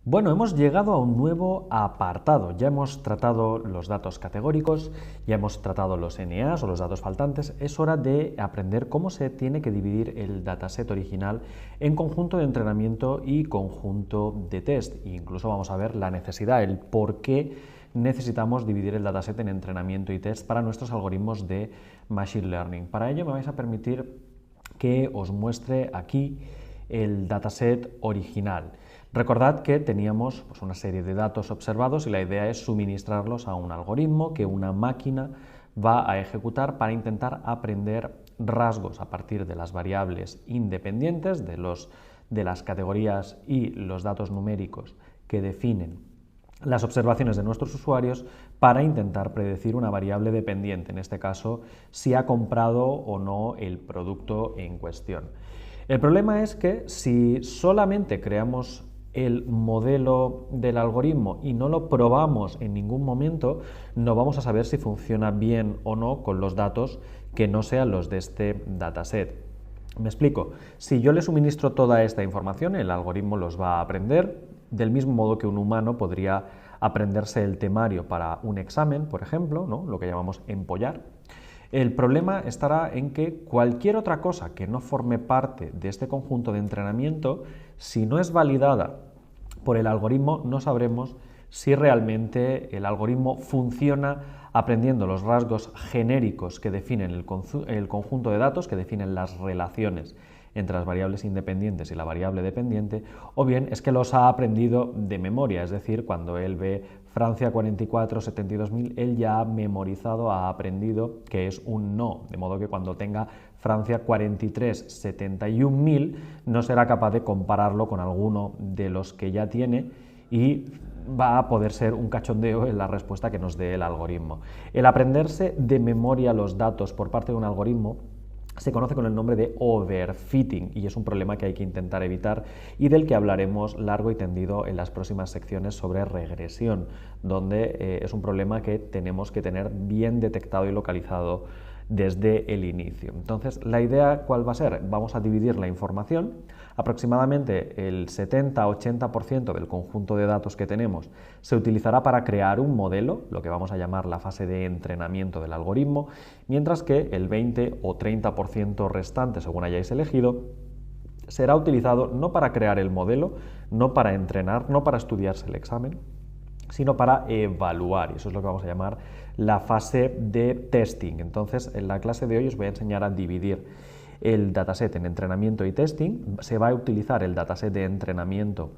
Bueno, hemos llegado a un nuevo apartado. Ya hemos tratado los datos categóricos, ya hemos tratado los NAs o los datos faltantes. Es hora de aprender cómo se tiene que dividir el dataset original en conjunto de entrenamiento y conjunto de test. E incluso vamos a ver la necesidad, el por qué necesitamos dividir el dataset en entrenamiento y test para nuestros algoritmos de Machine Learning. Para ello me vais a permitir que os muestre aquí el dataset original. Recordad que teníamos una serie de datos observados y la idea es suministrarlos a un algoritmo que una máquina va a ejecutar para intentar aprender rasgos a partir de las variables independientes, de las categorías y los datos numéricos que definen las observaciones de nuestros usuarios para intentar predecir una variable dependiente, en este caso si ha comprado o no el producto en cuestión. El problema es que si solamente creamos el modelo del algoritmo y no lo probamos en ningún momento, no vamos a saber si funciona bien o no con los datos que no sean los de este dataset. Me explico. Si yo le suministro toda esta información, el algoritmo los va a aprender, del mismo modo que un humano podría aprenderse el temario para un examen, por ejemplo, ¿no? Lo que llamamos empollar. El problema estará en que cualquier otra cosa que no forme parte de este conjunto de entrenamiento, si no es validada por el algoritmo, no sabremos si realmente el algoritmo funciona aprendiendo los rasgos genéricos que definen el conjunto de datos, que definen las relaciones entre las variables independientes y la variable dependiente, o bien es que los ha aprendido de memoria, es decir, cuando él ve Francia 44, 72.000, él ya ha memorizado, ha aprendido que es un no, de modo que cuando tenga Francia 43, 71.000 no será capaz de compararlo con alguno de los que ya tiene y va a poder ser un cachondeo en la respuesta que nos dé el algoritmo. El aprenderse de memoria los datos por parte de un algoritmo se conoce con el nombre de overfitting y es un problema que hay que intentar evitar y del que hablaremos largo y tendido en las próximas secciones sobre regresión, donde es un problema que tenemos que tener bien detectado y localizado desde el inicio. Entonces, ¿la idea cuál va a ser? Vamos a dividir la información. Aproximadamente el 70-80% del conjunto de datos que tenemos se utilizará para crear un modelo, lo que vamos a llamar la fase de entrenamiento del algoritmo, mientras que el 20 o 30% restante, según hayáis elegido, será utilizado no para crear el modelo, no para entrenar, no para estudiarse el examen, sino para evaluar, y eso es lo que vamos a llamar la fase de testing. Entonces, en la clase de hoy os voy a enseñar a dividir el dataset en entrenamiento y testing. Se va a utilizar el dataset de entrenamiento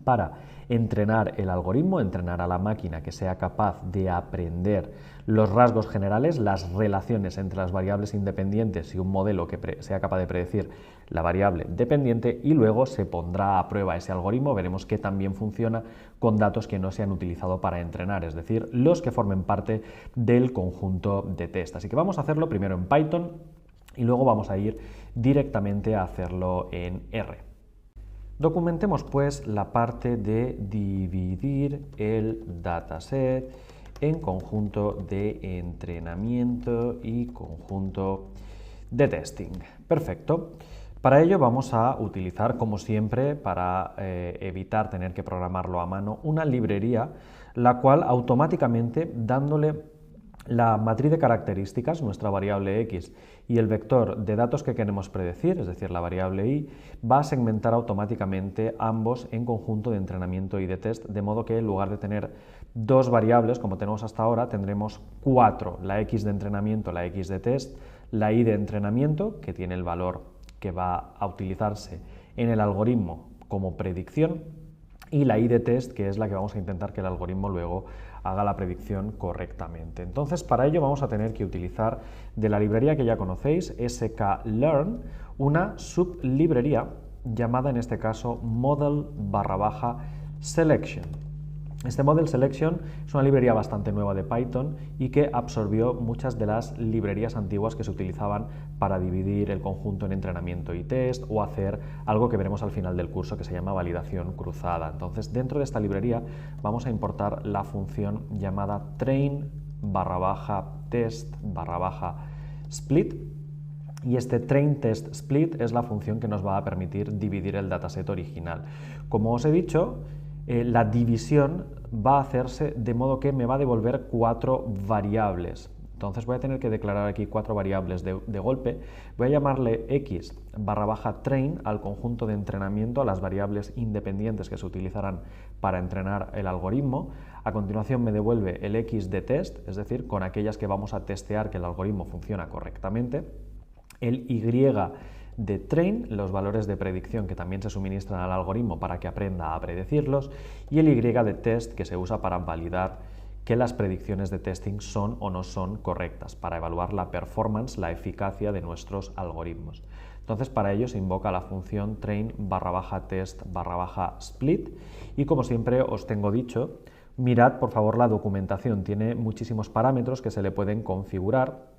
para entrenar el algoritmo, entrenar a la máquina que sea capaz de aprender los rasgos generales, las relaciones entre las variables independientes y un modelo que sea capaz de predecir la variable dependiente, y luego se pondrá a prueba ese algoritmo, veremos que también funciona con datos que no se han utilizado para entrenar, es decir, los que formen parte del conjunto de test. Así que vamos a hacerlo primero en Python y luego vamos a ir directamente a hacerlo en R. Documentemos pues la parte de dividir el dataset en conjunto de entrenamiento y conjunto de testing. Perfecto. Para ello vamos a utilizar, como siempre, para evitar tener que programarlo a mano, una librería, la cual automáticamente, dándole la matriz de características, nuestra variable x, y el vector de datos que queremos predecir, es decir, la variable y, va a segmentar automáticamente ambos en conjunto de entrenamiento y de test, de modo que en lugar de tener dos variables, como tenemos hasta ahora, tendremos cuatro: la x de entrenamiento, la x de test, la y de entrenamiento, que tiene el valor que va a utilizarse en el algoritmo como predicción, y la y de test, que es la que vamos a intentar que el algoritmo luego haga la predicción correctamente. Entonces, para ello vamos a tener que utilizar de la librería que ya conocéis, sklearn, una sublibrería llamada en este caso model_selection. Este Model Selection es una librería bastante nueva de Python y que absorbió muchas de las librerías antiguas que se utilizaban para dividir el conjunto en entrenamiento y test o hacer algo que veremos al final del curso que se llama validación cruzada. Entonces, dentro de esta librería vamos a importar la función llamada train_test_split, y este train_test_split es la función que nos va a permitir dividir el dataset original. Como os he dicho, la división va a hacerse de modo que me va a devolver 4 variables. Entonces voy a tener que declarar aquí 4 variables de golpe. Voy a llamarle x_train al conjunto de entrenamiento, a las variables independientes que se utilizarán para entrenar el algoritmo. A continuación me devuelve el x de test, es decir, con aquellas que vamos a testear que el algoritmo funciona correctamente. El y de train, los valores de predicción que también se suministran al algoritmo para que aprenda a predecirlos, y el y de test, que se usa para validar que las predicciones de testing son o no son correctas, para evaluar la performance, la eficacia de nuestros algoritmos. Entonces, para ello se invoca la función train_test_split, y como siempre os tengo dicho, mirad por favor la documentación, tiene muchísimos parámetros que se le pueden configurar,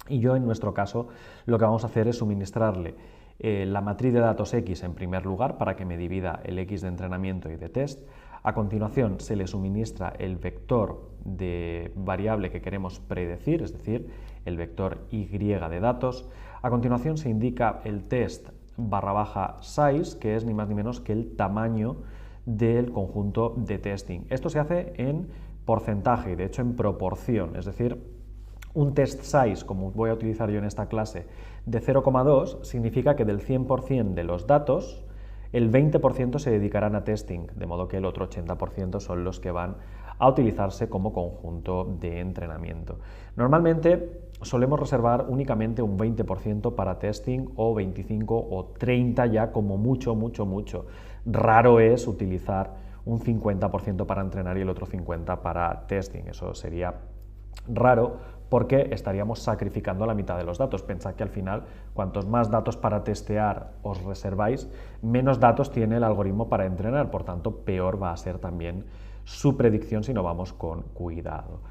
y yo en nuestro caso lo que vamos a hacer es suministrarle la matriz de datos X en primer lugar para que me divida el X de entrenamiento y de test. A continuación se le suministra el vector de variable que queremos predecir, es decir, el vector Y de datos. A continuación se indica el test_size, que es ni más ni menos que el tamaño del conjunto de testing. Esto se hace en porcentaje y de hecho en proporción, es decir, un test size, como voy a utilizar yo en esta clase, de 0,2 significa que del 100% de los datos, el 20% se dedicarán a testing, de modo que el otro 80% son los que van a utilizarse como conjunto de entrenamiento. Normalmente solemos reservar únicamente un 20% para testing o 25 o 30 ya como mucho. Raro es utilizar un 50% para entrenar y el otro 50% para testing. Eso sería raro porque estaríamos sacrificando la mitad de los datos. Pensad que al final, cuantos más datos para testear os reserváis, menos datos tiene el algoritmo para entrenar, por tanto, peor va a ser también su predicción si no vamos con cuidado.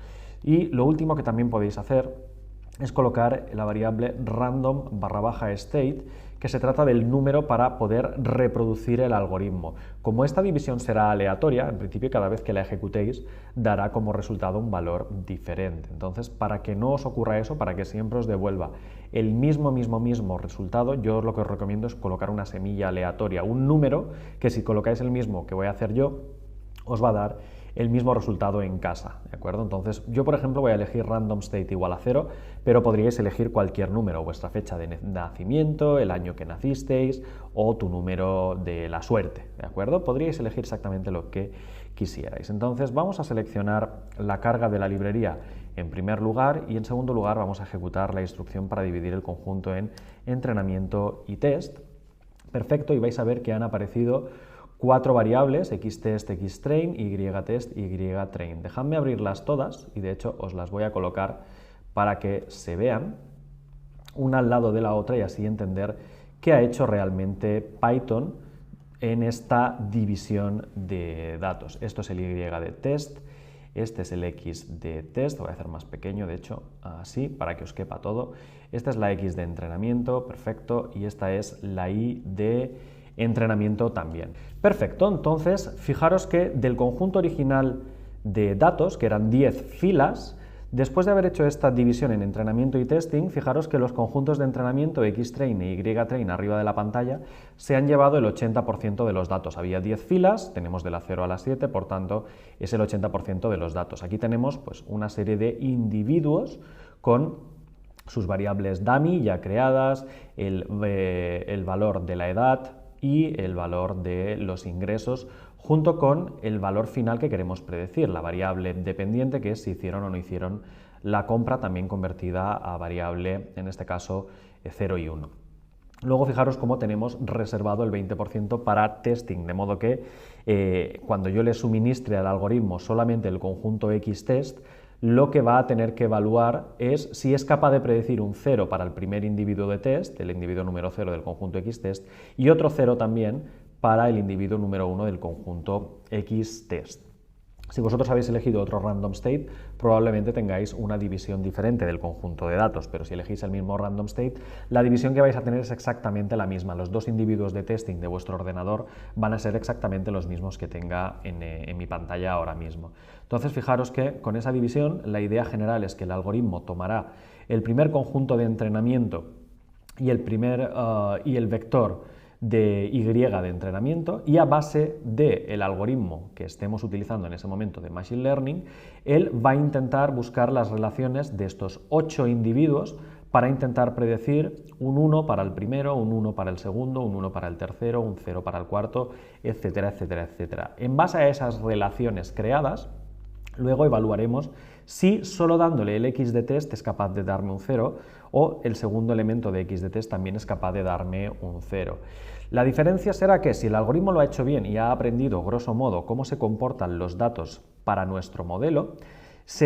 Y lo último que también podéis hacer es colocar la variable random_state, que se trata del número para poder reproducir el algoritmo. Como esta división será aleatoria, en principio cada vez que la ejecutéis dará como resultado un valor diferente. Entonces, para que no os ocurra eso, para que siempre os devuelva el mismo resultado, yo lo que os recomiendo es colocar una semilla aleatoria, un número que si colocáis el mismo que voy a hacer yo, os va a dar el mismo resultado en casa, ¿de acuerdo? Entonces, yo por ejemplo voy a elegir random state igual a 0, pero podríais elegir cualquier número, vuestra fecha de nacimiento, el año que nacisteis o tu número de la suerte, ¿de acuerdo? Podríais elegir exactamente lo que quisierais. Entonces, vamos a seleccionar la carga de la librería en primer lugar y en segundo lugar vamos a ejecutar la instrucción para dividir el conjunto en entrenamiento y test. Perfecto, y vais a ver que han aparecido 4 variables, xtest, xtrain, ytest, ytrain. Dejadme abrirlas todas y de hecho os las voy a colocar para que se vean una al lado de la otra y así entender qué ha hecho realmente Python en esta división de datos. Esto es el y de test, este es el x de test, lo voy a hacer más pequeño, de hecho, así, para que os quepa todo. Esta es la x de entrenamiento, perfecto, y esta es la y de entrenamiento también. Perfecto, entonces fijaros que del conjunto original de datos, que eran 10 filas, después de haber hecho esta división en entrenamiento y testing, fijaros que los conjuntos de entrenamiento xtrain e ytrain arriba de la pantalla se han llevado el 80% de los datos. Había 10 filas, tenemos de la 0 a la 7, por tanto es el 80% de los datos. Aquí tenemos pues, una serie de individuos con sus variables dummy ya creadas, el valor de la edad y el valor de los ingresos, junto con el valor final que queremos predecir, la variable dependiente, que es si hicieron o no hicieron la compra, también convertida a variable, en este caso, 0 y 1. Luego fijaros cómo tenemos reservado el 20% para testing, de modo que cuando yo le suministre al algoritmo solamente el conjunto xtest, lo que va a tener que evaluar es si es capaz de predecir un 0 para el primer individuo de test, el individuo número 0 del conjunto xtest, y otro 0 también para el individuo número 1 del conjunto xtest. Si vosotros habéis elegido otro random state, probablemente tengáis una división diferente del conjunto de datos, pero si elegís el mismo random state, la división que vais a tener es exactamente la misma. Los dos individuos de testing de vuestro ordenador van a ser exactamente los mismos que tenga en mi pantalla ahora mismo. Entonces, fijaros que con esa división, la idea general es que el algoritmo tomará el primer conjunto de entrenamiento y el vector de Y de entrenamiento, y a base del algoritmo que estemos utilizando en ese momento de Machine Learning, él va a intentar buscar las relaciones de estos 8 individuos para intentar predecir un 1 para el primero, un 1 para el segundo, un 1 para el tercero, un 0 para el cuarto, etcétera, etcétera, etcétera. En base a esas relaciones creadas, luego evaluaremos si solo dándole el X de test es capaz de darme un 0 o el segundo elemento de X de test también es capaz de darme un 0. La diferencia será que si el algoritmo lo ha hecho bien y ha aprendido, grosso modo, cómo se comportan los datos para nuestro modelo,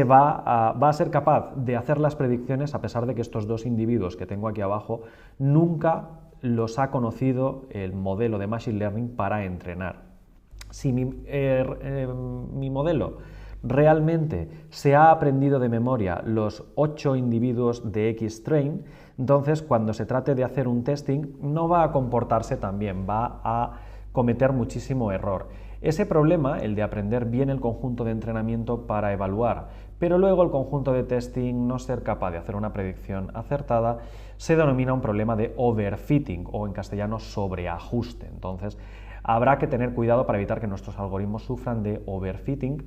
va a ser capaz de hacer las predicciones a pesar de que estos dos individuos que tengo aquí abajo nunca los ha conocido el modelo de Machine Learning para entrenar. Si mi modelo realmente se ha aprendido de memoria los 8 individuos de X-Train, entonces cuando se trate de hacer un testing no va a comportarse tan bien, va a cometer muchísimo error. Ese problema, el de aprender bien el conjunto de entrenamiento para evaluar, pero luego el conjunto de testing no ser capaz de hacer una predicción acertada, se denomina un problema de overfitting o en castellano sobreajuste. Entonces, habrá que tener cuidado para evitar que nuestros algoritmos sufran de overfitting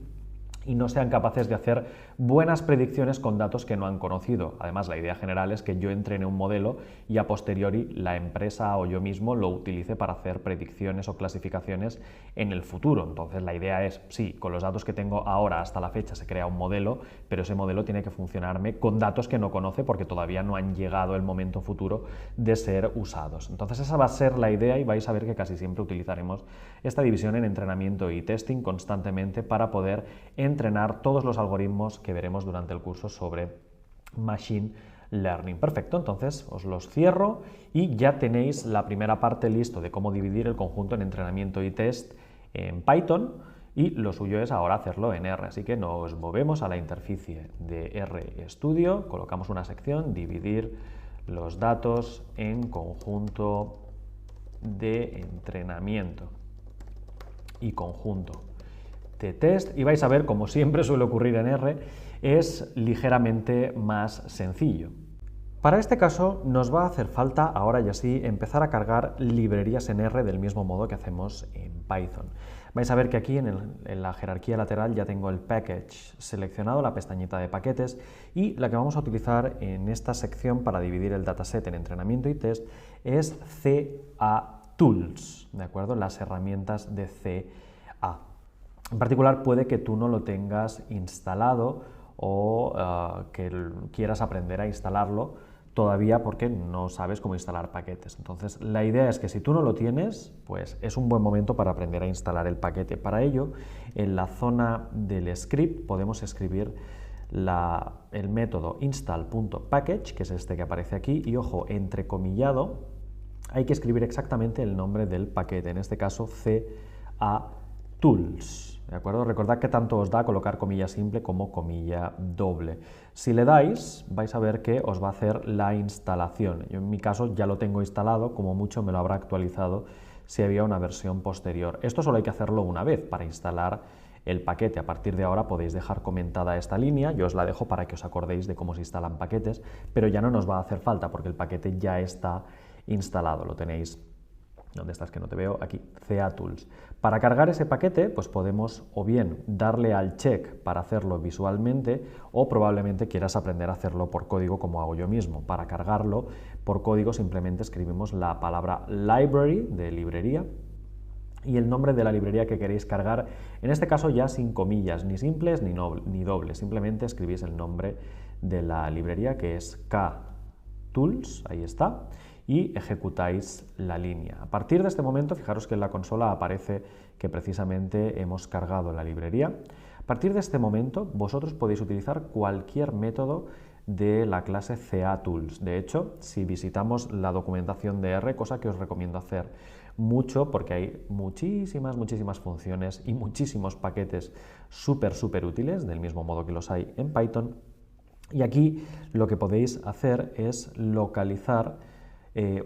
y no sean capaces de hacer buenas predicciones con datos que no han conocido. Además, la idea general es que yo entrene un modelo y a posteriori la empresa o yo mismo lo utilice para hacer predicciones o clasificaciones en el futuro. Entonces, la idea es, sí, con los datos que tengo ahora hasta la fecha se crea un modelo, pero ese modelo tiene que funcionarme con datos que no conoce porque todavía no han llegado el momento futuro de ser usados. Entonces, esa va a ser la idea y vais a ver que casi siempre utilizaremos esta división en entrenamiento y testing constantemente para poder entrenar todos los algoritmos que veremos durante el curso sobre Machine Learning. Perfecto, entonces os los cierro y ya tenéis la primera parte listo de cómo dividir el conjunto en entrenamiento y test en Python y lo suyo es ahora hacerlo en R. Así que nos movemos a la interfaz de RStudio, colocamos una sección, dividir los datos en conjunto de entrenamiento y conjunto de test y vais a ver, como siempre suele ocurrir en R, es ligeramente más sencillo. Para este caso nos va a hacer falta, ahora y así, empezar a cargar librerías en R del mismo modo que hacemos en Python. Vais a ver que aquí en la jerarquía lateral ya tengo el package seleccionado, la pestañita de paquetes, y la que vamos a utilizar en esta sección para dividir el dataset en entrenamiento y test es CA Tools, ¿de acuerdo? Las herramientas de CA. En particular puede que tú no lo tengas instalado o que quieras aprender a instalarlo todavía porque no sabes cómo instalar paquetes. Entonces la idea es que si tú no lo tienes, pues es un buen momento para aprender a instalar el paquete. Para ello, en la zona del script podemos escribir el método install.package, que es este que aparece aquí, y ojo, entrecomillado, hay que escribir exactamente el nombre del paquete, en este caso CA Tools. ¿De acuerdo? Recordad que tanto os da colocar comilla simple como comilla doble. Si le dais, vais a ver que os va a hacer la instalación. Yo en mi caso ya lo tengo instalado, como mucho me lo habrá actualizado si había una versión posterior. Esto solo hay que hacerlo una vez para instalar el paquete. A partir de ahora podéis dejar comentada esta línea, yo os la dejo para que os acordéis de cómo se instalan paquetes, pero ya no nos va a hacer falta porque el paquete ya está instalado, lo tenéis. ¿Dónde estás que no te veo? Aquí, CA Tools. Para cargar ese paquete, pues podemos o bien darle al check para hacerlo visualmente o probablemente quieras aprender a hacerlo por código como hago yo mismo. Para cargarlo por código simplemente escribimos la palabra library de librería y el nombre de la librería que queréis cargar, en este caso ya sin comillas, ni simples ni dobles, simplemente escribís el nombre de la librería que es KTools, ahí está, y ejecutáis la línea. A partir de este momento, fijaros que en la consola aparece que precisamente hemos cargado la librería. A partir de este momento, vosotros podéis utilizar cualquier método de la clase CA-Tools. De hecho, si visitamos la documentación de R, cosa que os recomiendo hacer mucho porque hay muchísimas funciones y muchísimos paquetes súper útiles, del mismo modo que los hay en Python. Y aquí lo que podéis hacer es localizar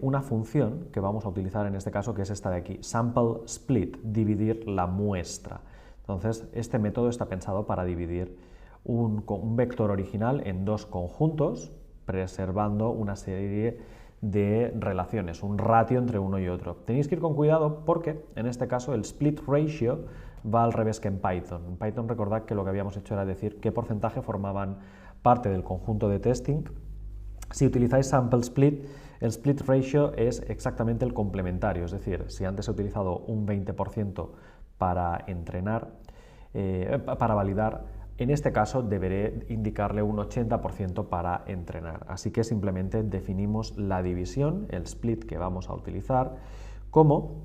una función que vamos a utilizar en este caso, que es esta de aquí, sample split, dividir la muestra. Entonces, este método está pensado para dividir un vector original en dos conjuntos, preservando una serie de relaciones, un ratio entre uno y otro. Tenéis que ir con cuidado porque en este caso el split ratio va al revés que en Python. En Python recordad que lo que habíamos hecho era decir qué porcentaje formaban parte del conjunto de testing. Si utilizáis sample split, el split ratio es exactamente el complementario, es decir, si antes he utilizado un 20% para entrenar, para validar, en este caso deberé indicarle un 80% para entrenar. Así que simplemente definimos la división, el split que vamos a utilizar, como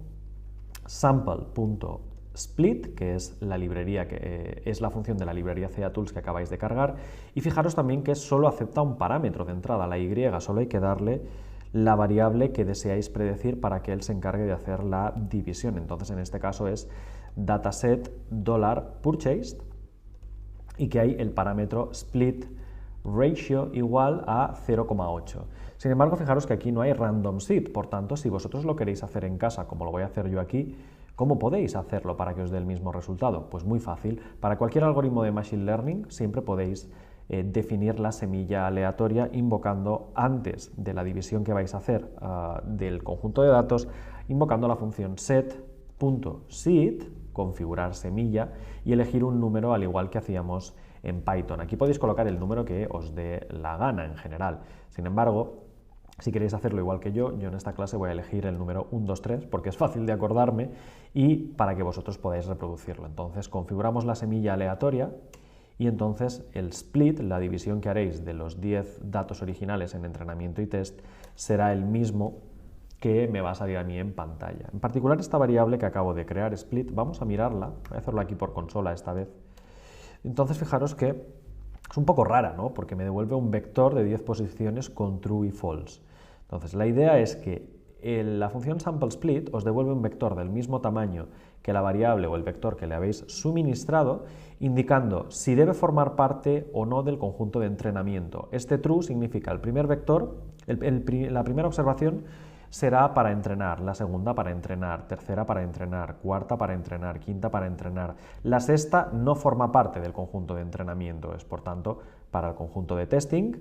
sample.split, que es la librería es la función de la librería CATools que acabáis de cargar, y fijaros también que solo acepta un parámetro de entrada, la Y, solo hay que darle la variable que deseáis predecir para que él se encargue de hacer la división. Entonces en este caso es dataset $purchased y que hay el parámetro split ratio igual a 0,8. Sin embargo, fijaros que aquí no hay random seed, por tanto, si vosotros lo queréis hacer en casa, como lo voy a hacer yo aquí, ¿cómo podéis hacerlo para que os dé el mismo resultado? Pues muy fácil. Para cualquier algoritmo de Machine Learning siempre podéis definir la semilla aleatoria invocando antes de la división que vais a hacer del conjunto de datos, invocando la función set.seed, configurar semilla, y elegir un número al igual que hacíamos en Python. Aquí podéis colocar el número que os dé la gana en general. Sin embargo, si queréis hacerlo igual que yo en esta clase voy a elegir el número 123 porque es fácil de acordarme y para que vosotros podáis reproducirlo. Entonces configuramos la semilla aleatoria y entonces el split, la división que haréis de los 10 datos originales en entrenamiento y test, será el mismo que me va a salir a mí en pantalla. En particular esta variable que acabo de crear, split, vamos a mirarla, voy a hacerlo aquí por consola esta vez. Entonces fijaros que es un poco rara, ¿no? Porque me devuelve un vector de 10 posiciones con true y false. Entonces la idea es que la función sampleSplit os devuelve un vector del mismo tamaño que la variable o el vector que le habéis suministrado, indicando si debe formar parte o no del conjunto de entrenamiento. Este true significa el primer vector, la primera observación será para entrenar, la segunda para entrenar, tercera para entrenar, cuarta para entrenar, quinta para entrenar. La sexta no forma parte del conjunto de entrenamiento, es por tanto para el conjunto de testing.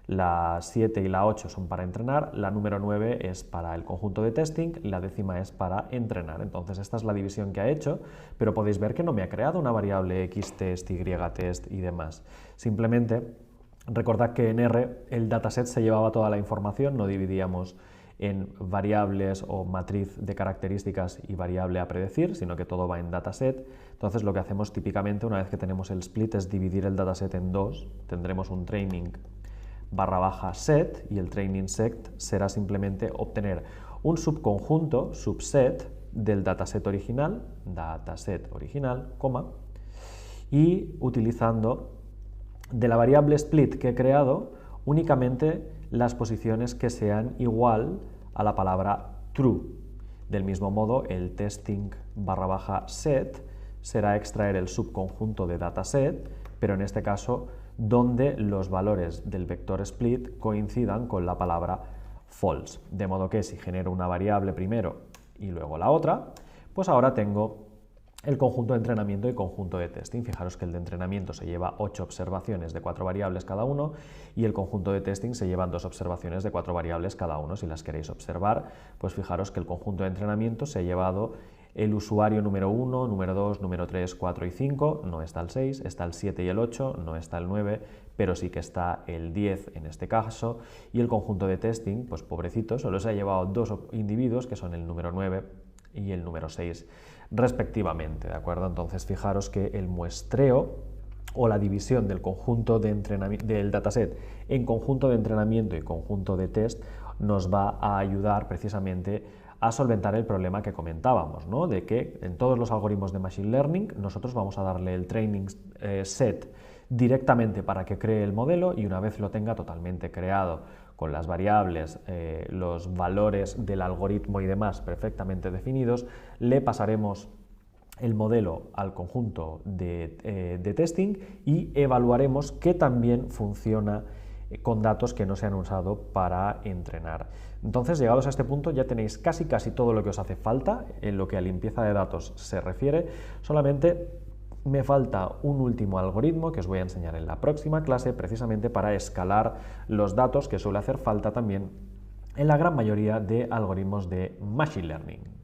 La 7 y la 8 son para entrenar, la número 9 es para el conjunto de testing y la 10ª es para entrenar. Entonces esta es la división que ha hecho, pero podéis ver que no me ha creado una variable xtest, ytest y demás. Simplemente recordad que en R el dataset se llevaba toda la información, no dividíamos en variables o matriz de características y variable a predecir, sino que todo va en dataset. Entonces lo que hacemos típicamente una vez que tenemos el split es dividir el dataset en dos. Tendremos un training /set y el training set será simplemente obtener un subconjunto, subset, del dataset original, y utilizando de la variable split que he creado únicamente las posiciones que sean igual a la palabra true. Del mismo modo, el testing /set será extraer el subconjunto de dataset, pero en este caso donde los valores del vector split coincidan con la palabra false. De modo que si genero una variable primero y luego la otra, pues ahora tengo el conjunto de entrenamiento y conjunto de testing. Fijaros que el de entrenamiento se lleva 8 observaciones de 4 variables cada uno y el conjunto de testing se llevan 2 observaciones de 4 variables cada uno. Si las queréis observar, pues fijaros que el conjunto de entrenamiento se ha llevado el usuario número 1, número 2, número 3, 4 y 5, no está el 6, está el 7 y el 8, no está el 9, pero sí que está el 10 en este caso, y el conjunto de testing, pues pobrecito, solo se ha llevado 2 individuos, que son el número 9 y el número 6, respectivamente, ¿de acuerdo? Entonces fijaros que el muestreo o la división del conjunto de del dataset en conjunto de entrenamiento y conjunto de test nos va a ayudar precisamente a solventar el problema que comentábamos, ¿no? De que en todos los algoritmos de Machine Learning nosotros vamos a darle el training set directamente para que cree el modelo y una vez lo tenga totalmente creado con las variables, los valores del algoritmo y demás perfectamente definidos, le pasaremos el modelo al conjunto de testing y evaluaremos que también funciona con datos que no se han usado para entrenar. Entonces, llegados a este punto, ya tenéis casi todo lo que os hace falta en lo que a limpieza de datos se refiere. Solamente me falta un último algoritmo que os voy a enseñar en la próxima clase, precisamente para escalar los datos, que suele hacer falta también en la gran mayoría de algoritmos de Machine Learning.